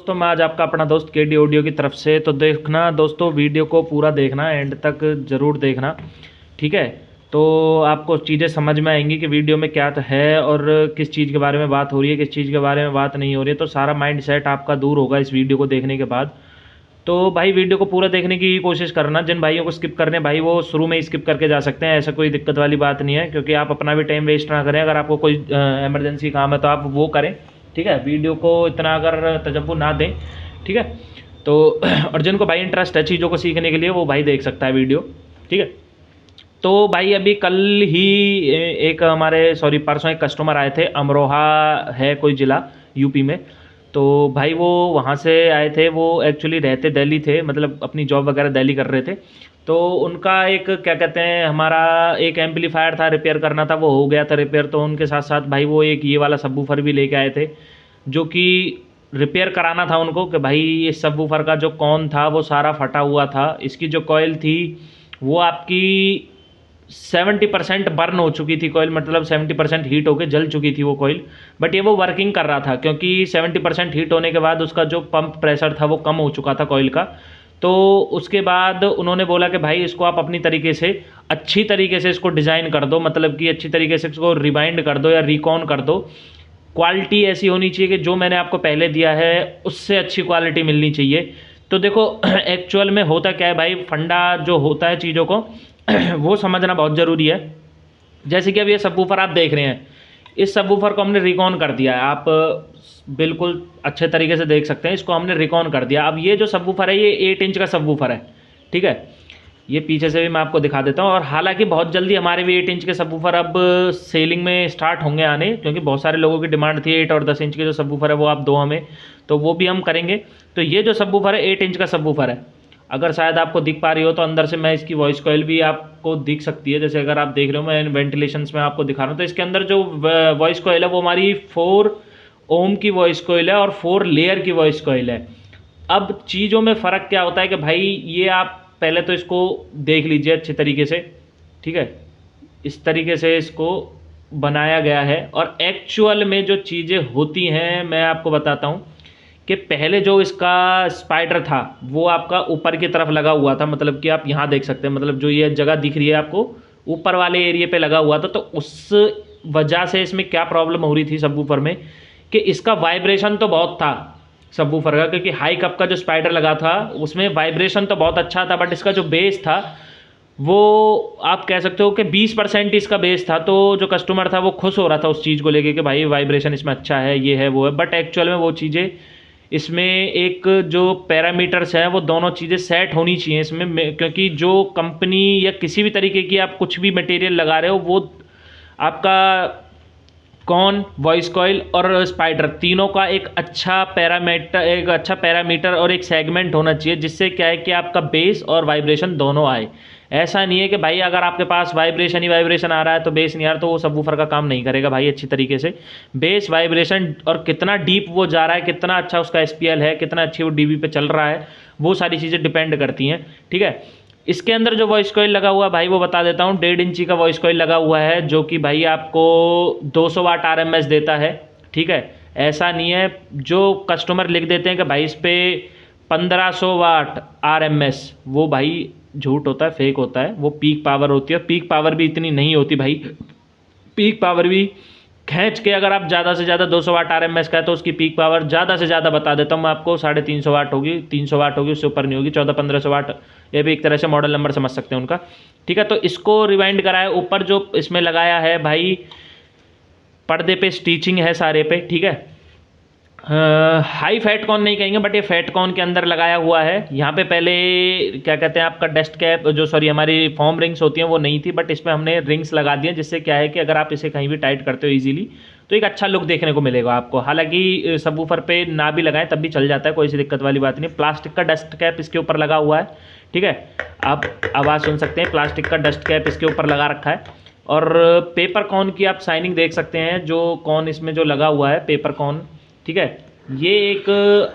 दोस्तों मैं आज आपका अपना दोस्त केडी ऑडियो की तरफ से तो देखना दोस्तों, वीडियो को पूरा देखना, एंड तक ज़रूर देखना। ठीक है, तो आपको चीज़ें समझ में आएंगी कि वीडियो में क्या है और किस चीज़ के बारे में बात हो रही है, किस चीज़ के बारे में बात नहीं हो रही है। तो सारा माइंड सेट आपका दूर होगा इस वीडियो को देखने के बाद। तो भाई वीडियो को पूरा देखने की कोशिश करना। जिन भाइयों को स्किप करने, भाई वो शुरू में ही स्किप करके जा सकते हैं, ऐसा कोई दिक्कत वाली बात नहीं है, क्योंकि आप अपना भी टाइम वेस्ट ना करें। अगर आपको कोई इमरजेंसी काम है तो आप वो करें। ठीक है, वीडियो को इतना अगर तजब्बुर ना दें। ठीक है, तो और जिनको भाई इंटरेस्ट है चीज़ों को सीखने के लिए, वो भाई देख सकता है वीडियो। ठीक है, तो भाई अभी कल ही एक हमारे परसों एक कस्टमर आए थे। अमरोहा है कोई ज़िला यूपी में। तो भाई वो वहाँ से आए थे, वो एक्चुअली रहते दिल्ली थे, मतलब अपनी जॉब वगैरह दिल्ली कर रहे थे। तो उनका एक क्या कहते हैं, हमारा एक एम्पलीफायर था, रिपेयर करना था, वो हो गया था रिपेयर। तो उनके साथ साथ भाई वो एक ये वाला सबवूफर भी लेके आए थे, जो कि रिपेयर कराना था उनको। कि भाई इस सबवूफर का जो कॉन था वो सारा फटा हुआ था, इसकी जो कॉइल थी वो आपकी 70% बर्न हो चुकी थी कॉइल, मतलब 70% हीट होकर जल चुकी थी वो कॉइल। बट ये वो वर्किंग कर रहा था, क्योंकि 70% हीट होने के बाद उसका जो पंप प्रेशर था वो कम हो चुका था कॉइल का। तो उसके बाद उन्होंने बोला कि भाई इसको आप अपनी तरीके से अच्छी तरीके से इसको डिज़ाइन कर दो, मतलब कि अच्छी तरीके से इसको रिबाइंड कर दो या रिकॉन कर दो। क्वालिटी ऐसी होनी चाहिए कि जो मैंने आपको पहले दिया है उससे अच्छी क्वालिटी मिलनी चाहिए। तो देखो एक्चुअल में होता क्या है भाई, फंडा जो होता है चीज़ों को वो समझना बहुत ज़रूरी है। जैसे कि अब ये सबवूफर आप देख रहे हैं, इस सबवूफर को हमने रिकॉन कर दिया है। आप बिल्कुल अच्छे तरीके से देख सकते हैं, इसको हमने रिकॉन कर दिया। अब ये जो सबवूफर है ये 8 इंच का सबवूफर है। ठीक है, ये पीछे से भी मैं आपको दिखा देता हूँ। और हालांकि बहुत जल्दी हमारे भी 8 इंच के सबवूफर अब सेलिंग में स्टार्ट होंगे आने, क्योंकि बहुत सारे लोगों की डिमांड थी 8 और 10 इंच के जो सबवूफर है वो आप दो हमें, तो वो भी हम करेंगे। तो ये जो सबवूफर है 8 इंच का सबवूफर है। अगर शायद आपको दिख पा रही हो तो अंदर से मैं इसकी वॉइस कॉइल भी आपको दिख सकती है। जैसे अगर आप देख रहे हो, मैं वेंटिलेशंस में आपको दिखा रहा हूँ, तो इसके अंदर जो वॉइस कॉइल है वो हमारी 4 ओम की वॉइस कॉइल है और 4 लेयर की वॉइस कॉइल है। अब चीज़ों में फ़र्क क्या होता है कि भाई ये आप पहले तो इसको देख लीजिए अच्छे तरीके से। ठीक है, इस तरीके से इसको बनाया गया है। और एक्चुअल में जो चीज़ें होती हैं मैं आपको बताता हूँ कि पहले जो इसका स्पाइडर था वो आपका ऊपर की तरफ लगा हुआ था, मतलब कि आप यहाँ देख सकते हैं, मतलब जो ये जगह दिख रही है आपको ऊपर वाले एरिया पे लगा हुआ था। तो उस वजह से इसमें क्या प्रॉब्लम हो रही थी सबवूफर में, कि इसका वाइब्रेशन तो बहुत था सबवूफर का, क्योंकि हाई कप का जो स्पाइडर लगा था उसमें वाइब्रेशन तो बहुत अच्छा था, बट इसका जो बेस था वो आप कह सकते हो कि 20% इसका बेस था। तो जो कस्टमर था वो खुश हो रहा था उस चीज़ को लेके कि भाई वाइब्रेशन इसमें अच्छा है, ये है वो है। बट एक्चुअल में वो चीज़ें इसमें एक जो पैरामीटर्स हैं वो दोनों चीज़ें सेट होनी चाहिए इसमें, क्योंकि जो कंपनी या किसी भी तरीके की आप कुछ भी मटेरियल लगा रहे हो वो आपका कॉन, वॉइस कॉइल और स्पाइडर तीनों का एक अच्छा पैरामीटर और एक सेगमेंट होना चाहिए, जिससे क्या है कि आपका बेस और वाइब्रेशन दोनों आए। ऐसा नहीं है कि भाई अगर आपके पास वाइब्रेशन ही वाइब्रेशन आ रहा है तो बेस नहीं आ रहा, तो वो सबवूफर का काम नहीं करेगा भाई अच्छी तरीके से। बेस, वाइब्रेशन और कितना डीप वो जा रहा है, कितना अच्छा उसका एसपीएल है, कितना अच्छी वो डीबी पे चल रहा है, वो सारी चीज़ें डिपेंड करती हैं। ठीक है, इसके अंदर जो वॉइस कॉइल लगा हुआ है भाई वो बता देता हूँ, 1.5 इंची का वॉइस कॉइल लगा हुआ है, जो कि भाई आपको 200 वाट आरएमएस देता है। ठीक है, ऐसा नहीं है जो कस्टमर लिख देते हैं कि भाई इस पे 1500 वाट आरएमएस, वो भाई झूठ होता है, फेक होता है। वो पीक पावर होती है, पीक पावर भी इतनी नहीं होती भाई। पीक पावर भी खींच के अगर आप ज़्यादा से ज़्यादा 200 वाट आरएमएस का है तो उसकी पीक पावर ज़्यादा से ज़्यादा बता देता हूँ मैं आपको, 350 वाट होगी, 300 वाट होगी, उससे ऊपर नहीं होगी, 1400-1500 वाट। ये भी एक तरह से मॉडल नंबर समझ सकते हैं उनका। ठीक है, तो इसको रिवाइंड कराया, ऊपर जो इसमें लगाया है भाई पर्दे पे स्टिचिंग है सारे पे। ठीक है, हाई फैट कॉन नहीं कहेंगे, बट ये फैट कॉन के अंदर लगाया हुआ है। यहाँ पे पहले क्या कहते हैं आपका डस्ट कैप, जो हमारी फॉर्म रिंग्स होती हैं वो नहीं थी, बट इसमें हमने रिंग्स लगा दिए, जिससे क्या है कि अगर आप इसे कहीं भी टाइट करते हो इजीली तो एक अच्छा लुक देखने को मिलेगा आपको। हालांकि सबवूफर पे ना भी लगाएं तब भी चल जाता है, कोई सी दिक्कत वाली बात नहीं। प्लास्टिक का डस्ट कैप इसके ऊपर लगा हुआ है। ठीक है, आप आवाज़ सुन सकते हैं, प्लास्टिक का डस्ट कैप इसके ऊपर लगा रखा है। और पेपर कॉन की आप शाइनिंग देख सकते हैं, जो कॉन इसमें जो लगा हुआ है पेपर कॉन। ठीक है, ये एक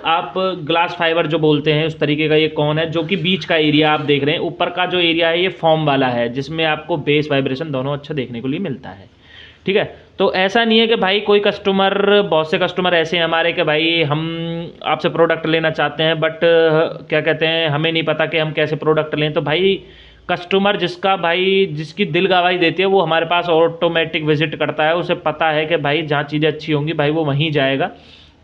आप ग्लास फाइबर जो बोलते हैं उस तरीके का ये कॉन है, जो कि बीच का एरिया आप देख रहे हैं। ऊपर का जो एरिया है ये फॉर्म वाला है, जिसमें आपको बेस वाइब्रेशन दोनों अच्छा देखने को लिए मिलता है। ठीक है। तो ऐसा नहीं है कि भाई कोई कस्टमर, बहुत से कस्टमर ऐसे हैं हमारे कि भाई हम आपसे प्रोडक्ट लेना चाहते हैं बट क्या कहते हैं हमें नहीं पता कि हम कैसे प्रोडक्ट लें। तो भाई कस्टमर जिसकी दिल गवाही देती है वो हमारे पास ऑटोमेटिक विजिट करता है। उसे पता है कि भाई जहाँ चीज़ें अच्छी होंगी भाई वो वहीं जाएगा।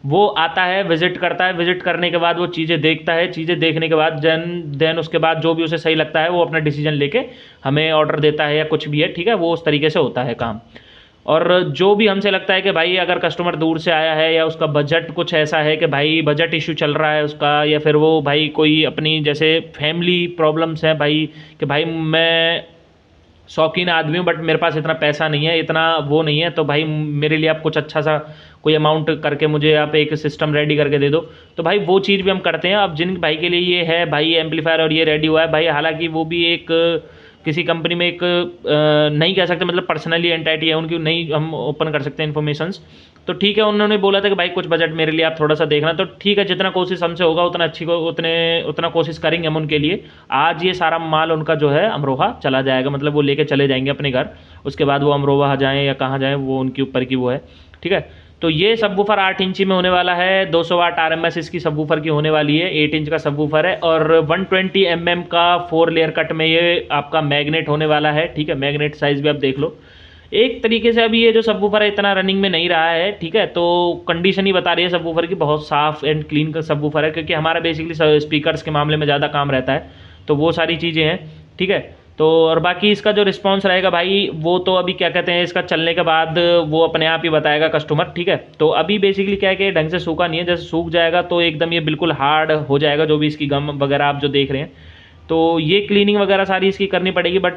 वो आता है, विजिट करता है, विजिट करने के बाद वो चीज़ें देखता है, चीज़ें देखने के बाद देन उसके बाद जो भी उसे सही लगता है वो अपना डिसीजन लेके हमें ऑर्डर देता है या कुछ भी है, ठीक है। वो उस तरीके से होता है काम। और जो भी हमसे लगता है कि भाई अगर कस्टमर दूर से आया है या उसका बजट कुछ ऐसा है कि भाई बजट इशू चल रहा है उसका, या फिर वो भाई कोई अपनी जैसे फैमिली प्रॉब्लम्स हैं भाई, कि भाई मैं शौकीन आदमी हूँ बट मेरे पास इतना पैसा नहीं है, इतना वो नहीं है, तो भाई मेरे लिए आप कुछ अच्छा सा कोई अमाउंट करके मुझे आप एक सिस्टम रेडी करके दे दो। तो भाई वो चीज़ भी हम करते हैं। अब जिन भाई के लिए ये है भाई एम्पलीफायर और ये रेडी हुआ है भाई, हालांकि वो भी एक किसी कंपनी में एक नहीं कह सकते, मतलब पर्सनली एंटिटी है उनकी, नहीं हम ओपन कर सकते हैं इन्फॉर्मेशंस। तो ठीक है, उन्होंने बोला था कि भाई कुछ बजट मेरे लिए आप थोड़ा सा देखना, तो ठीक है, जितना कोशिश हमसे होगा उतना अच्छी को उतना कोशिश करेंगे हम उनके लिए। आज ये सारा माल उनका जो है अमरोहा चला जाएगा, मतलब वो लेके चले जाएंगे अपने घर। उसके बाद वो अमरोहा जाएँ या कहाँ जाएँ वो उनके ऊपर की वो है, ठीक है। तो ये सबवूफर 8 इंची में होने वाला है, 200 वाट RMS इसकी सबवूफर की होने वाली है, 8 इंच का सबवूफर है और 120 mm का 4 लेयर कट में ये आपका मैग्नेट होने वाला है, ठीक है। मैग्नेट साइज़ भी आप देख लो। एक तरीके से अभी ये जो सबवूफर है इतना रनिंग में नहीं रहा है, ठीक है। तो कंडीशन ही बता रही है सबवूफर की, बहुत साफ़ एंड क्लीन का सबवूफर है, क्योंकि हमारा बेसिकली स्पीकर्स के मामले में ज़्यादा काम रहता है, तो वो सारी चीज़ें हैं, ठीक है। तो और बाकी इसका जो रिस्पांस रहेगा भाई वो तो अभी क्या कहते हैं इसका चलने के बाद वो अपने आप ही बताएगा कस्टमर, ठीक है। तो अभी बेसिकली क्या है कि ढंग से सूखा नहीं है, जैसे सूख जाएगा तो एकदम ये बिल्कुल हार्ड हो जाएगा, जो भी इसकी गम वगैरह आप जो देख रहे हैं। तो ये क्लीनिंग वगैरह सारी इसकी करनी पड़ेगी, बट